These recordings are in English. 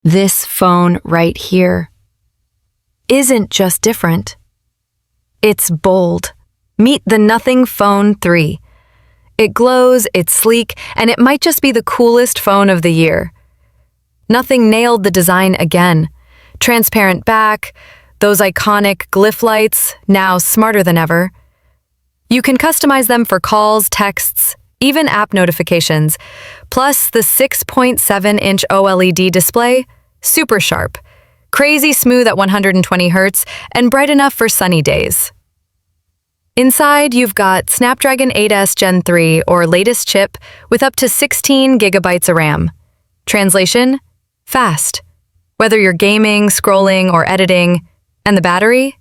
This phone right here isn't just different. It's bold. Meet the Nothing Phone 3. It glows, it's sleek, and it might just be the coolest phone of the year. Nothing nailed the design again. Transparent back, those iconic Glyph lights, now smarter than ever. You can customize them for calls, texts, even app notifications. Plus, the 6.7-inch OLED display, super sharp, crazy smooth at 120 Hz, and bright enough for sunny days. Inside, you've got Snapdragon 8S Gen 3 or latest chip with up to 16 gigabytes of RAM. Translation? Fast. Whether you're gaming, scrolling, or editing. And the battery?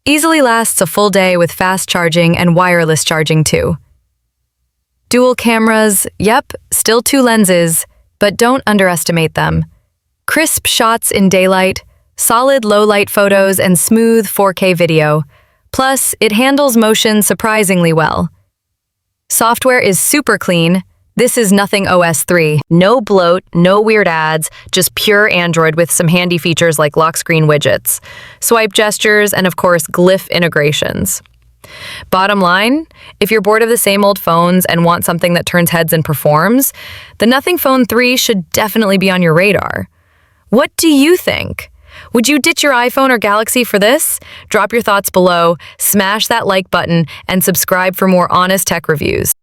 Easily lasts a full day with fast charging and wireless charging too. Dual cameras, yep, still 2 lenses, but don't underestimate them. Crisp shots in daylight, solid low-light photos, and smooth 4K video. Plus, it handles motion surprisingly well. Software is super clean. This is Nothing OS 3. No bloat, no weird ads, just pure Android with some handy features like lock screen widgets, swipe gestures, and of course, Glyph integrations. Bottom line, if you're bored of the same old phones and want something that turns heads and performs, the Nothing Phone 3 should definitely be on your radar. What do you think? Would you ditch your iPhone or Galaxy for this? Drop your thoughts below, smash that like button, and subscribe for more honest tech reviews.